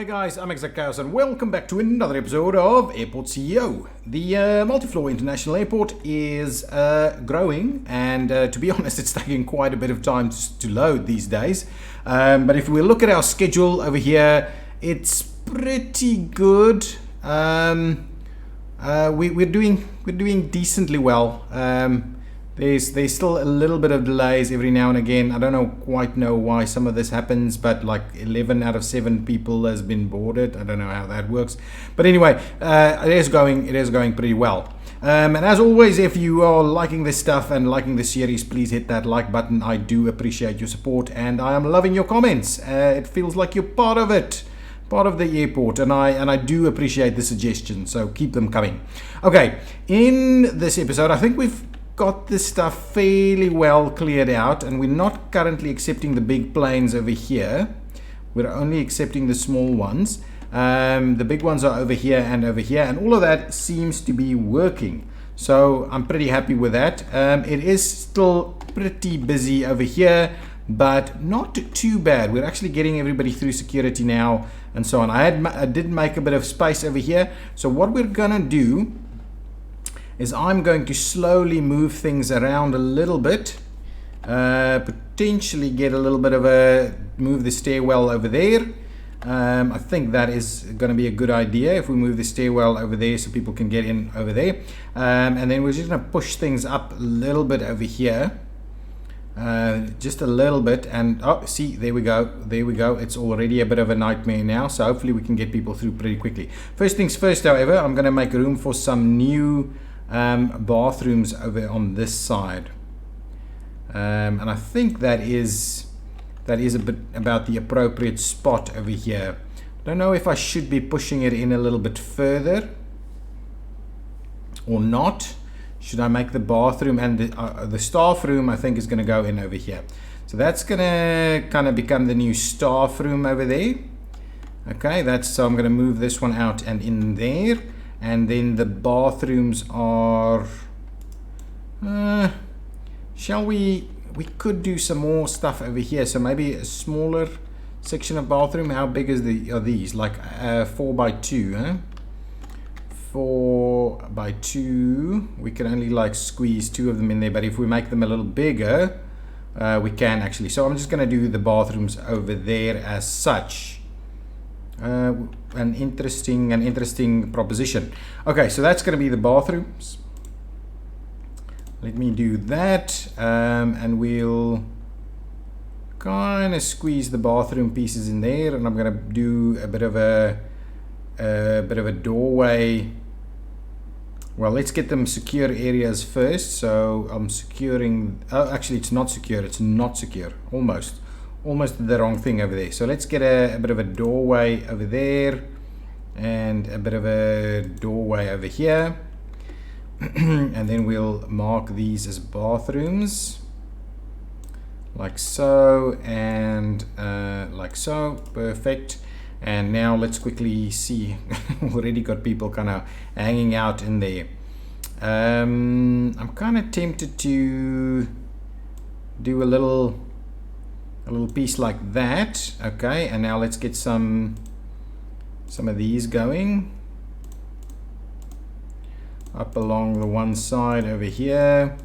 Hi guys, I'm ExactChaos and welcome back to another episode of Airport CEO. The multi-floor international airport is growing and to be honest it's taking quite a bit of time to load these days. But if we look at our schedule over here, it's pretty good. We're doing decently well. There's still a little bit of delays every now and again. I don't quite know why some of this happens, but like 11 out of 7 people has been boarded. I don't know how that works, but anyway, it is going pretty well. And as always, if you are liking this stuff and liking this series, please hit that like button. I do appreciate your support, and I am loving your comments. It feels like you're part of it, part of the airport, and I do appreciate the suggestions. So keep them coming. Okay, in this episode, I think we've got this stuff fairly well cleared out, and we're not currently accepting the big planes over here. We're only accepting the small ones. The big ones are over here, and all of that seems to be working, so I'm pretty happy with that. It is still pretty busy over here, but not too bad. We're actually getting everybody through security now and so on. I did make a bit of space over here, so what we're gonna do is I'm going to slowly move things around a little bit, potentially get a little bit of move the stairwell over there. I think that is going to be a good idea if we move the stairwell over there so people can get in over there. And then we're just going to push things up a little bit over here, just a little bit, and oh, see, there we go, it's already a bit of a nightmare now, so hopefully we can get people through pretty quickly. First things first, however, I'm going to make room for some new bathrooms over on this side, and I think that is a bit about the appropriate spot over here. Don't know if I should be pushing it in a little bit further or not. Should I make the bathroom and the staff room, I think, is going to go in over here. So that's going to kind of become the new staff room over there. Okay, so I'm going to move this one out and in there. And then the bathrooms are, we could do some more stuff over here. So maybe a smaller section of bathroom. How big are these? Like 4 by 2, huh? 4 by 2. We can only like squeeze 2 of them in there, but if we make them a little bigger, we can actually. So I'm just going to do the bathrooms over there as such. An interesting proposition. Okay, so that's going to be the bathrooms. Let me do that, and we'll kind of squeeze the bathroom pieces in there, and I'm going to do a bit of a doorway. Well, let's get them secure areas first. So I'm securing. Oh, actually, it's not secure. It's not secure. Almost the wrong thing over there. So let's get a bit of a doorway over there and a bit of a doorway over here. And then we'll mark these as bathrooms like so and like so. Perfect. And now let's quickly see. Already got people kind of hanging out in there. I'm kind of tempted to do a little piece like that. Okay, and now let's get some of these going up along the one side over here.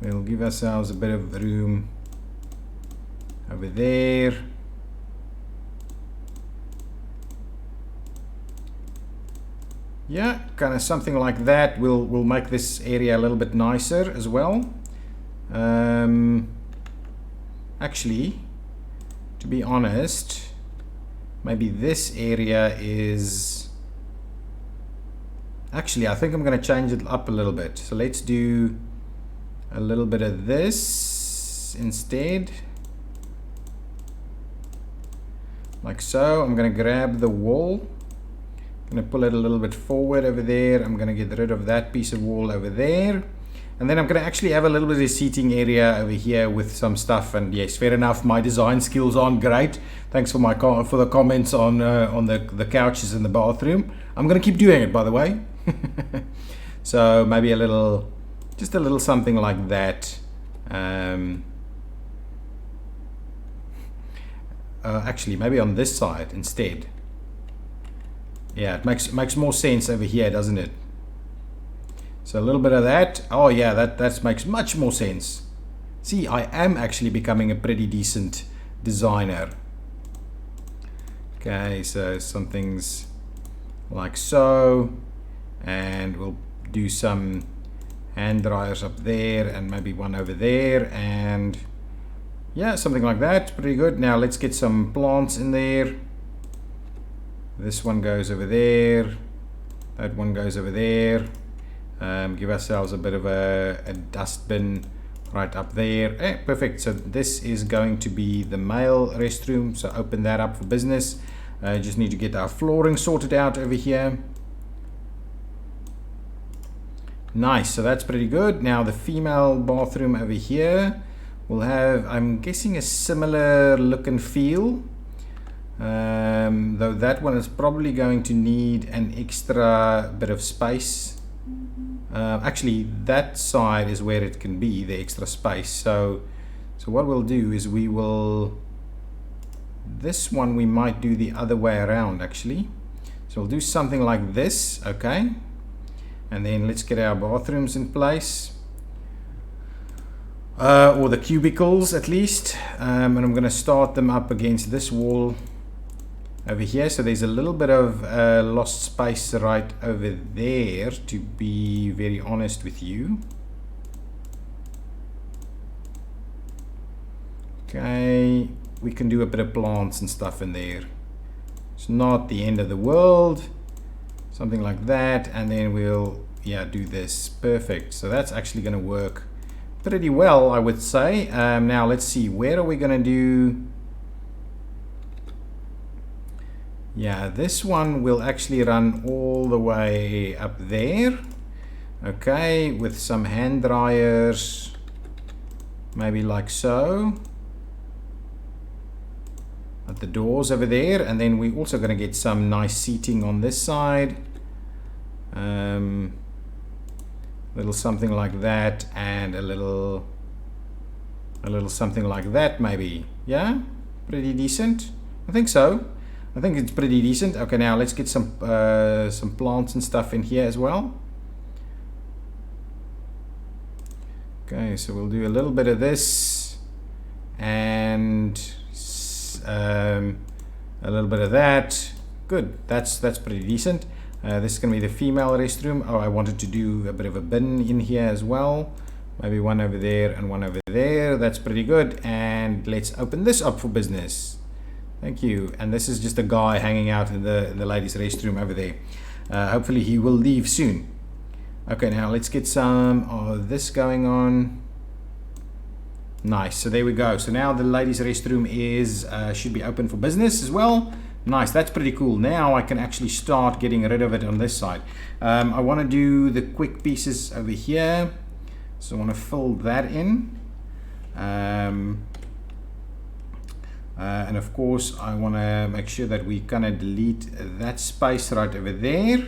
We'll give ourselves a bit of room over there. Yeah, kind of something like that. We'll make this area a little bit nicer as well. Actually, to be honest, maybe this area is actually, I think I'm going to change it up a little bit. So let's do a little bit of this instead, like so. I'm going to grab the wall, I'm going to pull it a little bit forward over there. I'm going to get rid of that piece of wall over there. And then I'm going to actually have a little bit of seating area over here with some stuff. And yes, fair enough, my design skills aren't great. Thanks for the comments on the couches in the bathroom. I'm going to keep doing it, by the way. So maybe just a little something like that. actually maybe on this side instead. Yeah, it makes more sense over here, doesn't it? So a little bit of that. Oh yeah, that makes much more sense. See, I am actually becoming a pretty decent designer. Okay, so some things like so, and we'll do some hand dryers up there and maybe one over there, and yeah, something like that. Pretty good. Now let's get some plants in there. This one goes over there, that one goes over there. Give ourselves a bit of a dustbin right up there. Perfect. So this is going to be the male restroom, so open that up for business. Just need to get our flooring sorted out over here. Nice, so that's pretty good. Now the female bathroom over here will have, I'm guessing, a similar look and feel, though that one is probably going to need an extra bit of space. Actually, that side is where it can be, the extra space. So what we'll do is we will, this one we might do the other way around actually. So we'll do something like this, okay? And then let's get our bathrooms in place. Or the cubicles at least. And I'm going to start them up against this wall over here. So there's a little bit of lost space right over there, to be very honest with you. Okay, we can do a bit of plants and stuff in there. It's not the end of the world. Something like that, and then we'll do this. Perfect. So that's actually going to work pretty well, I would say. Now let's see, where are we going to do? Yeah, this one will actually run all the way up there. Okay, with some hand dryers, maybe like so, at the doors over there. And then we're also going to get some nice seating on this side. Little something like that, and a little something like that maybe. Yeah, pretty decent. I think so. I think it's pretty decent. Okay, now let's get some plants and stuff in here as well. Okay, so we'll do a little bit of this and a little bit of that. Good. That's pretty decent. This is going to be the female restroom. Oh, I wanted to do a bit of a bin in here as well. Maybe one over there and one over there. That's pretty good. And let's open this up for business. Thank you. And this is just a guy hanging out in the ladies' restroom over there. Hopefully he will leave soon. Okay, now let's get some of this going on. Nice. So there we go. So now the ladies' restroom is should be open for business as well. Nice, that's pretty cool. Now I can actually start getting rid of it on this side. I want to do the quick pieces over here. So I want to fill that in. And of course I want to make sure that we kind of delete that space right over there.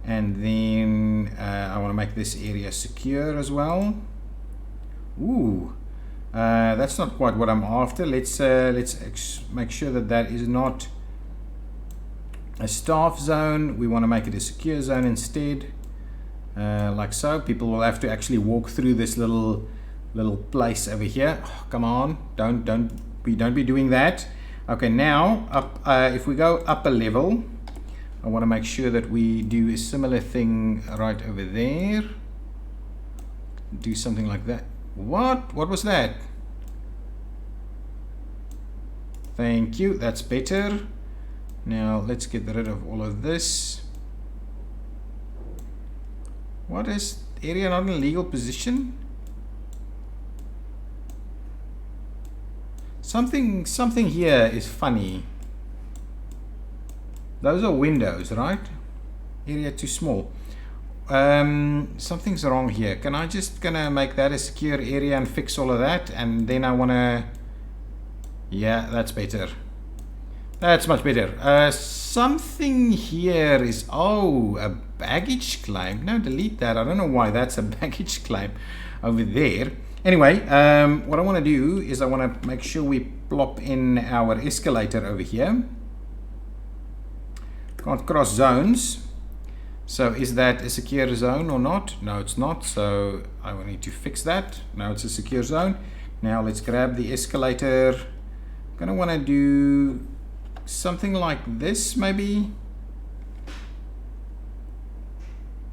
And then I want to make this area secure as well. Ooh. That's not quite what I'm after. Let's make sure that that is not a staff zone. We want to make it a secure zone instead, like so. People will have to actually walk through this little place over here. Oh, come on, don't be doing that. Okay, now up. If we go up a level, I want to make sure that we do a similar thing right over there. Do something like that. What was that? Thank you, that's better. Now let's get rid of all of this. What is area not in a legal position? Something here is funny. Those are windows, right? Area too small. Something's wrong here. Can I just gonna make that a secure area and fix all of that? And then I wanna, yeah, that's better. That's much better. Something here is, oh, a baggage claim. No, delete that. I don't know why that's a baggage claim over there. Anyway, what I want to do is I want to make sure we plop in our escalator over here. Can't cross zones. So is that a secure zone or not? No, it's not. So I will need to fix that. Now it's a secure zone. Now let's grab the escalator. I'm going to want to do something like this, maybe.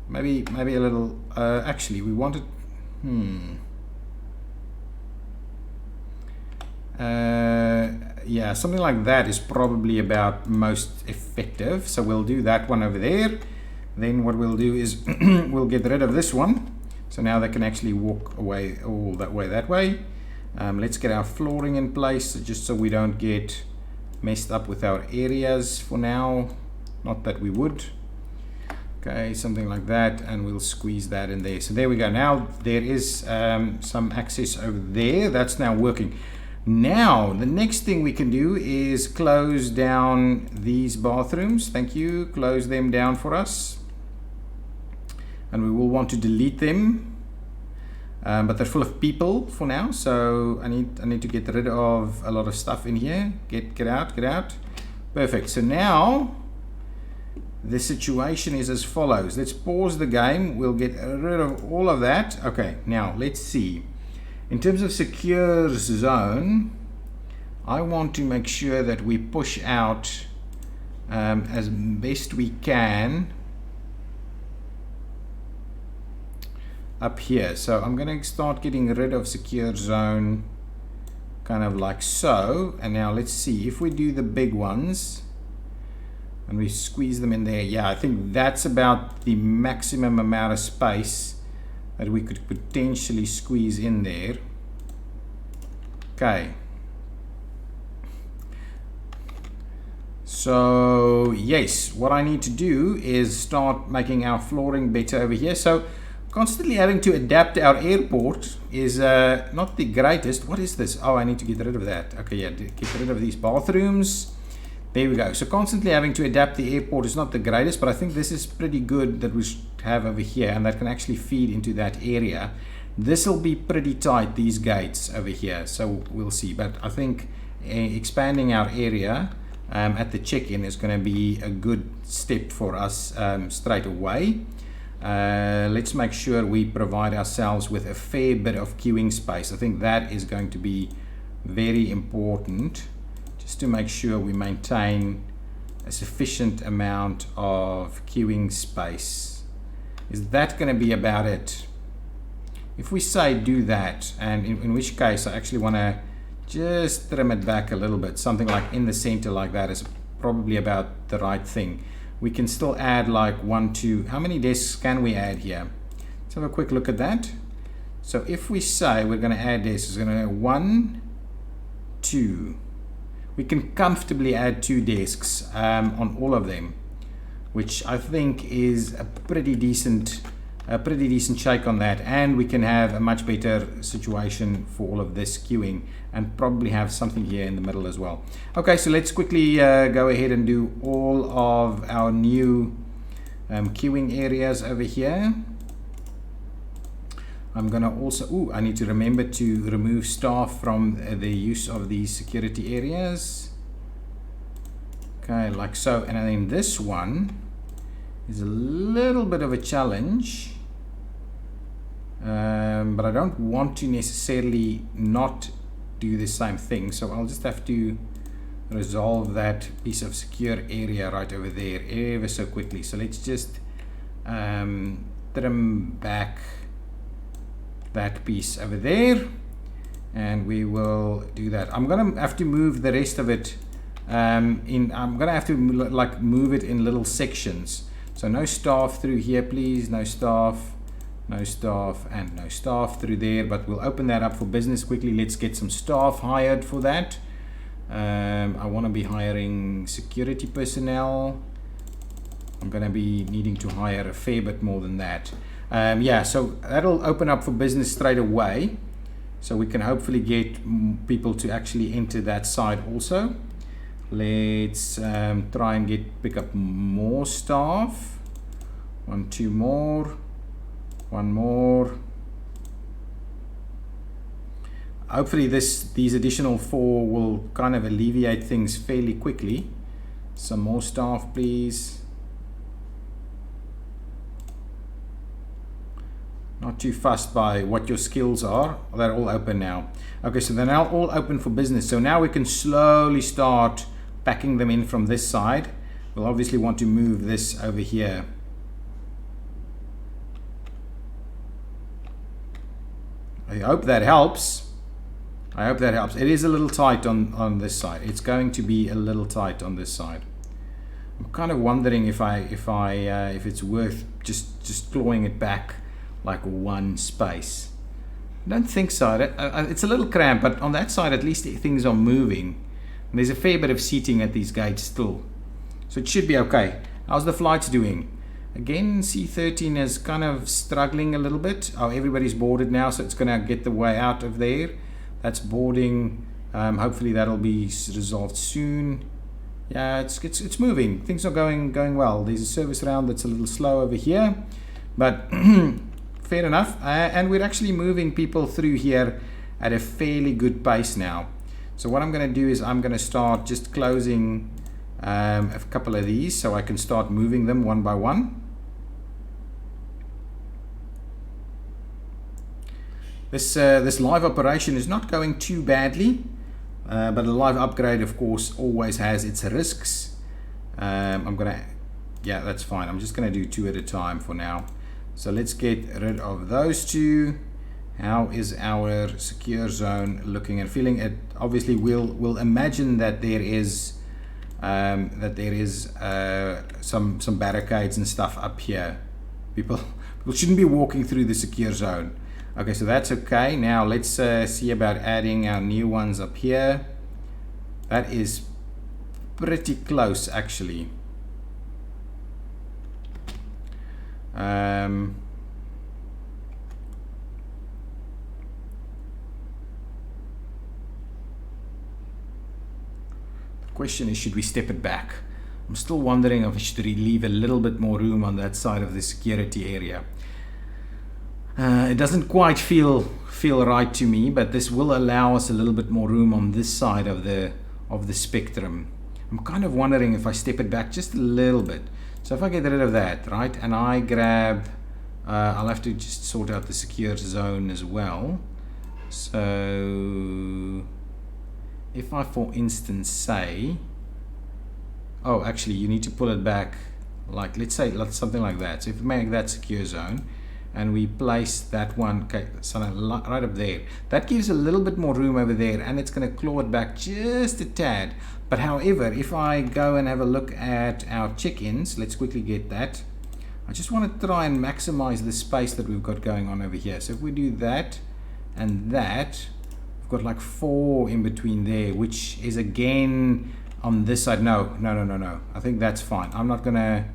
Maybe a little, actually we wanted, yeah, something like that is probably about most effective. So we'll do that one over there. Then what we'll do is we'll get rid of this one. So now they can actually walk away all that way. Let's get our flooring in place just so we don't get messed up with our areas for now. Not that we would. Okay, something like that, and we'll squeeze that in there. So there we go. Now there is some access over there. That's now working. Now the next thing we can do is close down these bathrooms. Thank you. Close them down for us. And we will want to delete them. But they're full of people for now. So I need to get rid of a lot of stuff in here. Get out. Perfect. So now the situation is as follows. Let's pause the game. We'll get rid of all of that. Okay, now let's see. In terms of secure zone, I want to make sure that we push out as best we can up here. So I'm going to start getting rid of secure zone kind of like so. And now let's see if we do the big ones. And we squeeze them in there. Yeah, I think that's about the maximum amount of space that we could potentially squeeze in there. Okay. So yes, what I need to do is start making our flooring better over here. So constantly having to adapt our airport is not the greatest. What is this? Oh, I need to get rid of that. Okay, yeah, get rid of these bathrooms. There we go. So constantly having to adapt the airport is not the greatest, but I think this is pretty good that we have over here, and that can actually feed into that area. This will be pretty tight, these gates over here, so we'll see. But I think expanding our area at the check-in is going to be a good step for us straight away. Let's make sure we provide ourselves with a fair bit of queuing space. I think that is going to be very important, just to make sure we maintain a sufficient amount of queuing space. Is that going to be about it? If we say do that, and in which case I actually want to just trim it back a little bit, something like in the center like that is probably about the right thing. We can still add like 1, 2, how many desks can we add here? Let's have a quick look at that. So if we say we're going to add desks, it's going to go 1, 2. We can comfortably add 2 desks on all of them, which I think is a pretty decent shake on that, and we can have a much better situation for all of this queuing, and probably have something here in the middle as well. Okay, so let's quickly go ahead and do all of our new queuing areas over here. I'm gonna also, I need to remember to remove staff from the use of these security areas. Okay, like so. And then this one is a little bit of a challenge, but I don't want to necessarily not do the same thing. So I'll just have to resolve that piece of secure area right over there ever so quickly. So let's just trim back that piece over there, and we will do that. I'm gonna have to move the rest of it I'm gonna have to like move it in little sections. So no staff through here, please. No staff, no staff, and no staff through there. But we'll open that up for business quickly. Let's get some staff hired for that. I want to be hiring security personnel. I'm going to be needing to hire a fair bit more than that. Yeah, so that'll open up for business straight away. So we can hopefully get people to actually enter that side also. Let's try and pick up more staff. 1, 2 more. 1 more. hopefully these additional 4 will kind of alleviate things fairly quickly. Some more staff, please. Not too fussed by what your skills are. They're all open now. Okay, so they're now all open for business. So now we can slowly start packing them in from this side. We'll obviously want to move this over here. I hope that helps. I hope that helps. It is a little tight on this side. It's going to be a little tight on this side. I'm kind of wondering if it's worth just clawing it back like one space. I don't think so. It's a little cramped, but on that side at least things are moving. And there's a fair bit of seating at these gates still. So it should be okay. How's the flights doing? Again, C13 is kind of struggling a little bit. Oh, everybody's boarded now, so it's going to get the way out of there. That's boarding. Hopefully that'll be resolved soon. Yeah, it's moving. Things are going well. There's a service round that's a little slow over here, but fair enough. And we're actually moving people through here at a fairly good pace now. So what I'm going to do is I'm going to start just closing a couple of these so I can start moving them one by one. This live operation is not going too badly, but a live upgrade, of course, always has its risks. Yeah, that's fine. I'm just going to do 2 at a time for now. So let's get rid of those 2. How is our secure zone looking and feeling? It obviously we'll imagine that there is some barricades and stuff up here. People shouldn't be walking through the secure zone. Okay, so that's okay. Now let's see about adding our new ones up here. That is pretty close, actually. The question is, should we step it back? I'm still wondering if we should leave a little bit more room on that side of the security area. It doesn't quite feel right to me, but this will allow us a little bit more room on this side of the spectrum. I'm kind of wondering if I step it back just a little bit. So if I get rid of that, right, and I grab, I'll have to just sort out the secure zone as well. So if I, for instance, say, oh, actually, you need to pull it back, like, let's say something like that. So if we make that secure zone, and we place that one, okay, so right up there, that gives a little bit more room over there, and it's going to claw it back just a tad. But however, if I go and have a look at our check-ins, let's quickly get that. I just want to try and maximize the space that we've got going on over here. So if we do that and that, we've got like 4 in between there, which is again on this side. No. I think that's fine. I'm not gonna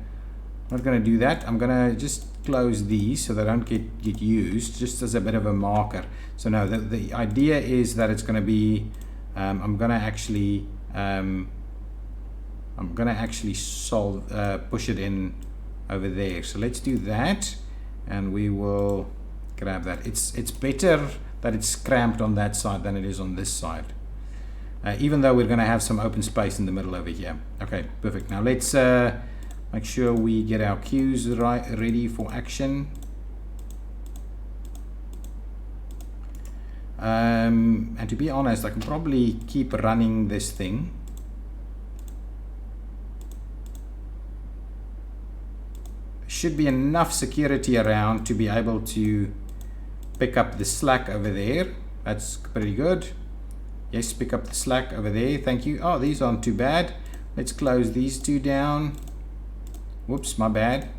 do that. I'm gonna just close these so they don't get used, just as a bit of a marker. So no, the idea is that it's going to be I'm gonna actually push it in over there. So let's do that, and we will grab that. It's better that it's cramped on that side than it is on this side, even though we're going to have some open space in the middle over here. Okay, perfect. Now let's make sure we get our queues ready for action. And to be honest, I can probably keep running this thing. Should be enough security around to be able to pick up the slack over there. That's pretty good. Yes, pick up the slack over there. Thank you. Oh, these aren't too bad. Let's close these 2 down. Whoops, my bad.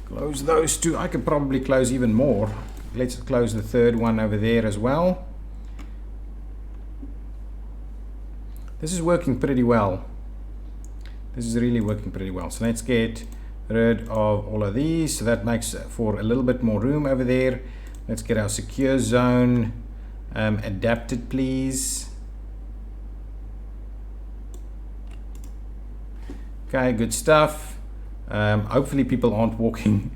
Close those 2. I could probably close even more. Let's close the 3rd one over there as well. This is working pretty well. This is really working pretty well. So let's get rid of all of these. So that makes for a little bit more room over there. Let's get our secure zone adapted, please. Okay, good stuff. Hopefully people aren't walking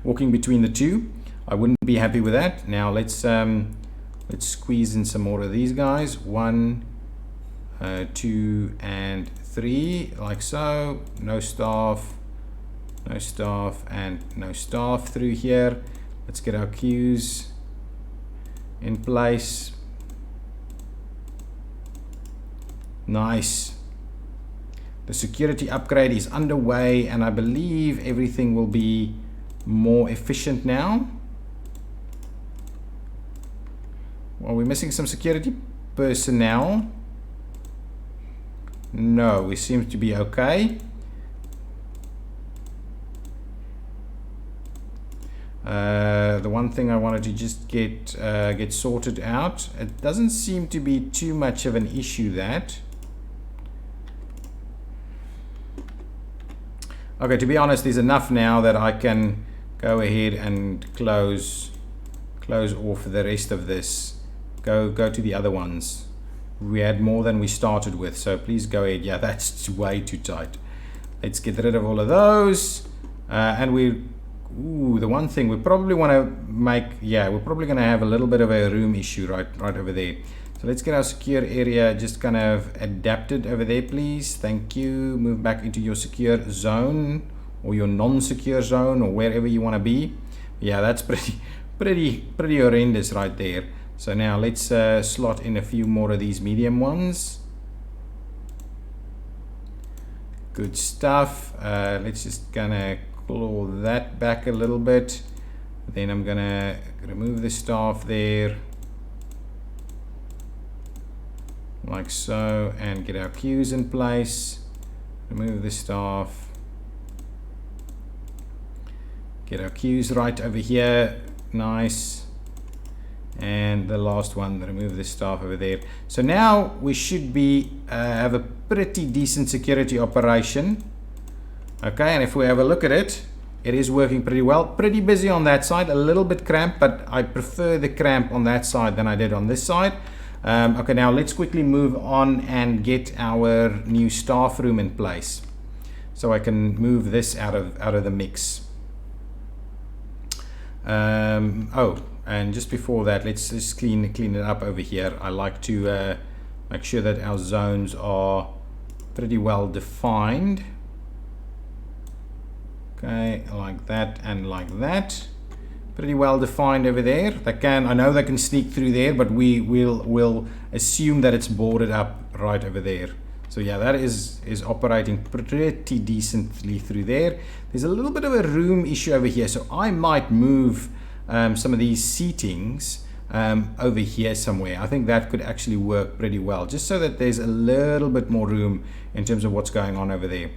walking between the 2. I wouldn't be happy with that. Now let's Let's squeeze in some more of these guys. 1, 2, and 3, like so. No staff, no staff, and no staff through here. Let's get our queues in place. Nice. The security upgrade is underway, and I believe everything will be more efficient now. Are we missing some security personnel? No, we seem to be okay. The one thing I wanted to just get sorted out. It doesn't seem to be too much of an issue, that. Okay, to be honest, there's enough now that I can go ahead and close off the rest of this. Go to the other ones. We had more than we started with, so please go ahead. Yeah, that's way too tight. Let's get rid of all of those. And the one thing we probably want to make, yeah, we're probably going to have a little bit of a room issue right over there. So let's get our secure area just kind of adapted over there, please. Thank you. Move back into your secure zone or your non-secure zone or wherever you want to be. Yeah, that's pretty horrendous right there. So now let's slot in a few more of these medium ones. Good stuff. Let's just gonna claw that back a little bit. Then I'm gonna remove the staff there, like so, and get our queues in place. Remove the staff. Get our queues right over here. Nice. And the last one, remove the staff over there. So now we should be have a pretty decent security operation. Okay, and if we have a look at it, it is working pretty well. Pretty busy on that side, a little bit cramped, but I prefer the cramp on that side than I did on this side. Okay, now let's quickly move on and get our new staff room in place, so I can move this out of the mix. And just before that, let's just clean it up over here. I like to make sure that our zones are pretty well defined. Okay, like that and like that. Pretty well defined over there. I know they can sneak through there, but we'll assume that it's boarded up right over there. So yeah, that is operating pretty decently through there. There's a little bit of a room issue over here, so I might move some of these seatings over here somewhere. I think that could actually work pretty well, just so that there's a little bit more room in terms of what's going on over there.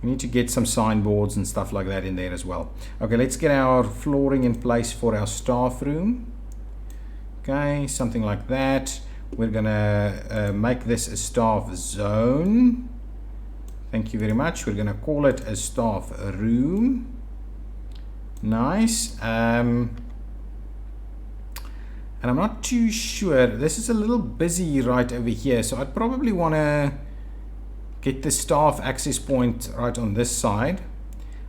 We need to get some signboards and stuff like that in there as well. Okay, let's get our flooring in place for our staff room. Okay, something like that. We're gonna make this a staff zone. Thank you very much. We're gonna call it a staff room. Nice. And I'm not too sure. This is a little busy right over here, so I'd probably want to get the staff access point right on this side,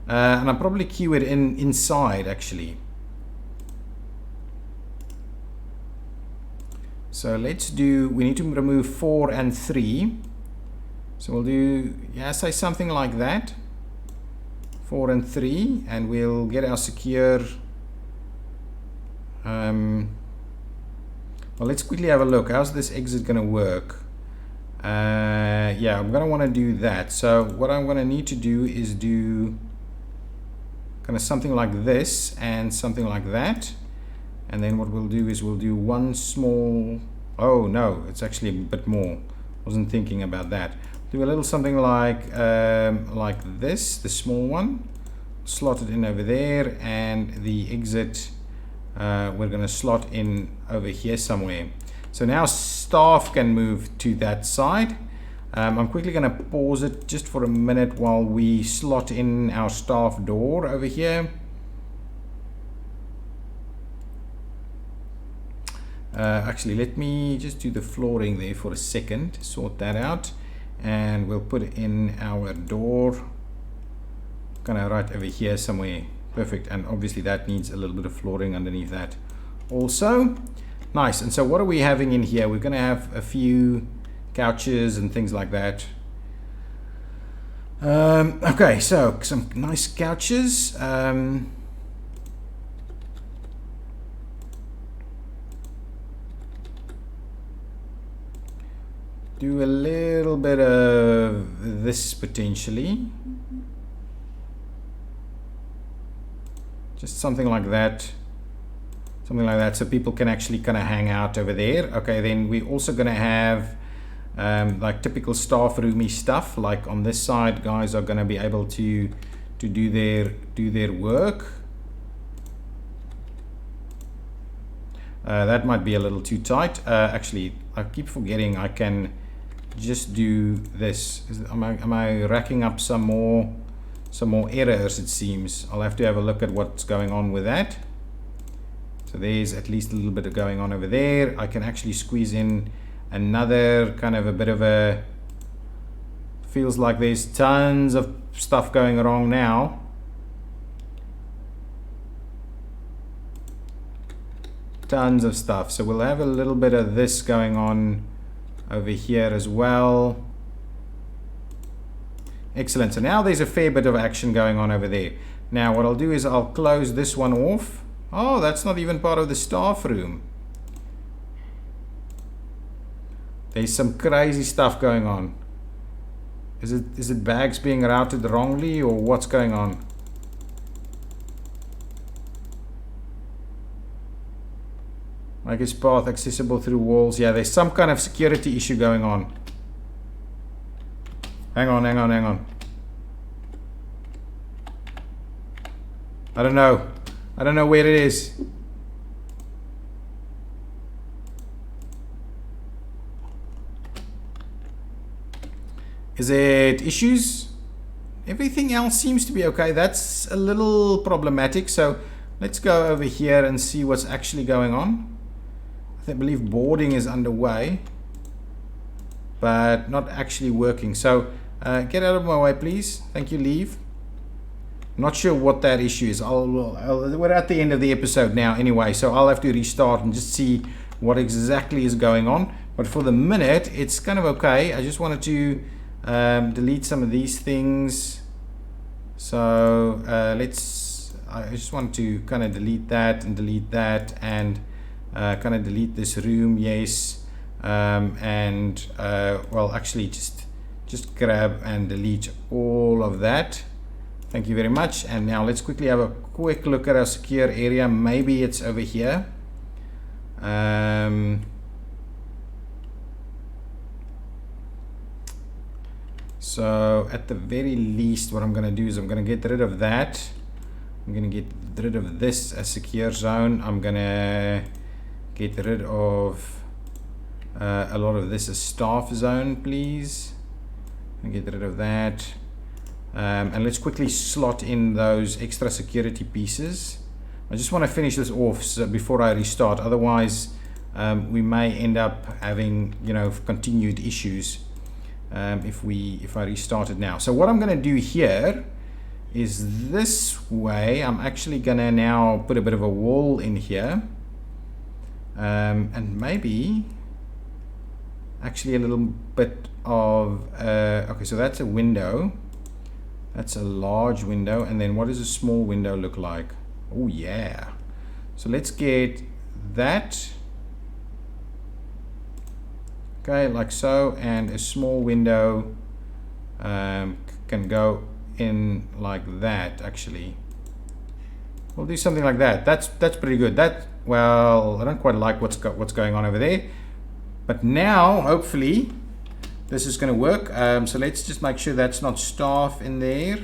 and I'll probably queue it inside actually. So let's do, we need to remove 4 and 3, so we'll do, yeah, say something like that, 4 and 3, and we'll get our secure. Well, let's quickly have a look. How's this exit going to work? Yeah, I'm going to want to do that. So what I'm going to need to do is do kind of something like this and something like that. And then what we'll do is we'll do one small, oh no, it's actually a bit more. Wasn't thinking about that. Do a little something like this, the small one. Slot it in over there, and the exit we're going to slot in over here somewhere. So now staff can move to that side. I'm quickly going to pause it just for a minute while we slot in our staff door over here. Actually, let me just do the flooring there for a second, sort that out, and we'll put in our door kind of right over here somewhere. Perfect. And obviously that needs a little bit of flooring underneath that also. Nice. And so what are we having in here? We're going to have a few couches and things like that. Okay, so some nice couches. Do a little bit of this potentially. Just something like that. Something like that, so people can actually kind of hang out over there. Okay, then we're also going to have like typical staff roomy stuff. Like on this side, guys are going to be able to do their work. That might be a little too tight. Actually, I keep forgetting I can just do this. Am I racking up some more errors? It seems I'll have to have a look at what's going on with that. So there's at least a little bit of going on over there. I can actually squeeze in another kind of a bit of a, feels like there's tons of stuff going wrong now. Tons of stuff. So we'll have a little bit of this going on over here as well. Excellent. So now there's a fair bit of action going on over there. Now what I'll do is I'll close this one off. Oh, that's not even part of the staff room. There's some crazy stuff going on. Is it bags being routed wrongly, or what's going on? Make its path accessible through walls. Yeah, there's some kind of security issue going on. Hang on. I don't know where it is. Is it issues? Everything else seems to be okay. That's a little problematic. So let's go over here and see what's actually going on. I believe boarding is underway, but not actually working. So get out of my way, please. Thank you, leave. Not sure what that issue is. We're at the end of the episode now anyway, so I'll have to restart and just see what exactly is going on. But for the minute, it's kind of okay. I just wanted to delete some of these things. So I just want to kind of delete that and kind of delete this room, yes. Well, actually just grab and delete all of that. Thank you very much. And now let's quickly have a quick look at our secure area. Maybe it's over here. So at the very least, what I'm going to do is I'm going to get rid of that. I'm going to get rid of this as secure zone. I'm going to get rid of a lot of this as staff zone, please. And get rid of that. And let's quickly slot in those extra security pieces. I just want to finish this off before I restart. Otherwise, we may end up having, continued issues if I restart it now. So what I'm going to do here is this way. I'm actually going to now put a bit of a wall in here, and maybe actually a little bit of okay. So that's a window. That's a large window, and then what does a small window look like? Oh yeah. So let's get that. Okay, like so, and a small window can go in like that. Actually, we'll do something like that. That's pretty good. Well, I don't quite like what's going on over there, but now hopefully this is going to work. So let's just make sure that's not staff in there.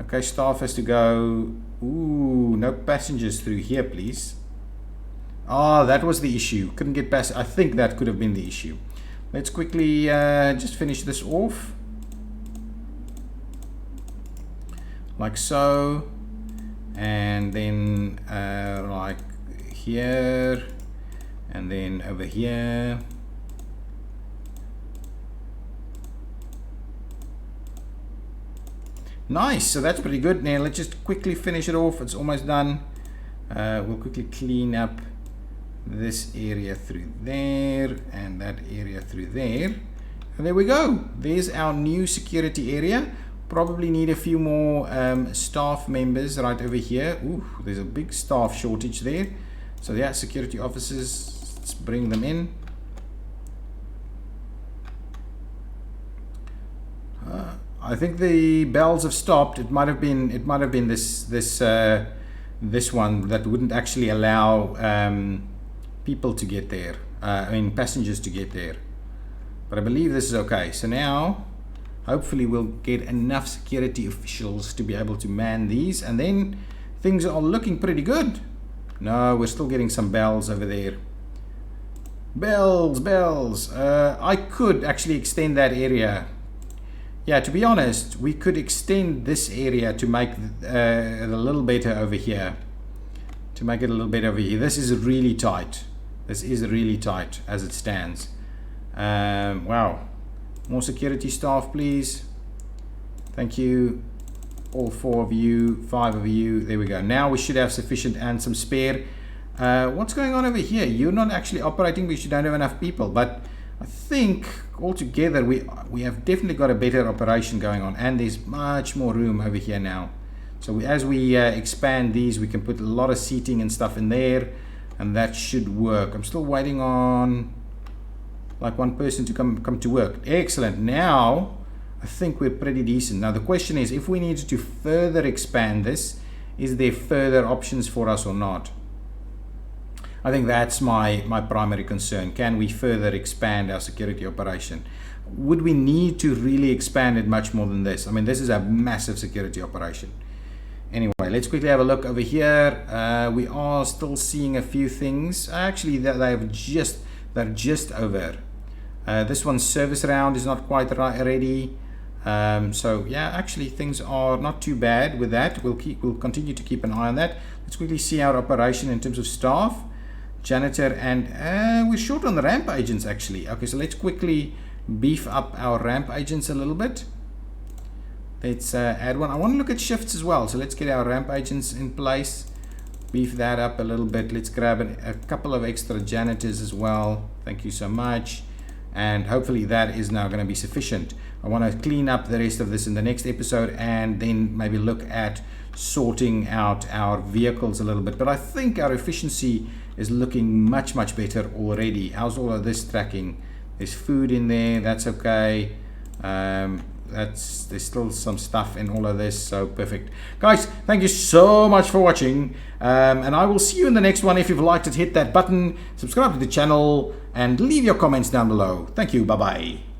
Okay, staff has to go. Ooh, no passengers through here, please. Ah, that was the issue. Couldn't get past. I think that could have been the issue. Let's quickly just finish this off. Like so. And then like here. And then over here. Nice, so that's pretty good. Now let's just quickly finish it off. It's almost done. We'll quickly clean up this area through there, and that area through there. And there we go. There's our new security area. Probably need a few more staff members right over here. Ooh, there's a big staff shortage there. So yeah, security officers, let's bring them in. I think the bells have stopped. It might have been this one that wouldn't actually allow people to get there. I mean passengers to get there. But I believe this is okay. So now hopefully we'll get enough security officials to be able to man these, and then things are looking pretty good. No, we're still getting some bells over there. Bells. I could actually extend that area. Yeah, to be honest, we could extend this area to make it a little better over here. This is really tight. This is really tight as it stands. Wow. More security staff, please. Thank you. All 4 of you, 5 of you. There we go. Now we should have sufficient and some spare. What's going on over here? You're not actually operating because you don't have enough people, but I think altogether we have definitely got a better operation going on, and there's much more room over here now. So as we expand these, we can put a lot of seating and stuff in there, and that should work. I'm still waiting on like one person to come to work. Excellent. Now I think we're pretty decent. Now the question is, if we needed to further expand this, is there further options for us or not? I think that's my primary concern. Can we further expand our security operation? Would we need to really expand it much more than this? I mean, this is a massive security operation. Anyway, let's quickly have a look over here. We are still seeing a few things. Actually, they're just over. This one's service round is not quite ready. So yeah, actually things are not too bad with that. We'll continue to keep an eye on that. Let's quickly see our operation in terms of staff. Janitor, and we're short on the ramp agents actually. Okay, so let's quickly beef up our ramp agents a little bit. Let's add one. I want to look at shifts as well, so let's get our ramp agents in place, beef that up a little bit. Let's grab a couple of extra janitors as well. Thank you so much, and hopefully that is now going to be sufficient. I want to clean up the rest of this in the next episode, and then maybe look at sorting out our vehicles a little bit. But I think our efficiency is looking much better already. How's all of this tracking? There's food in there, that's okay. There's still some stuff in all of this, so perfect. Guys, thank you so much for watching, and I will see you in the next one. If you've liked it, hit that button, subscribe to the channel, and leave your comments down below. Thank you, bye bye.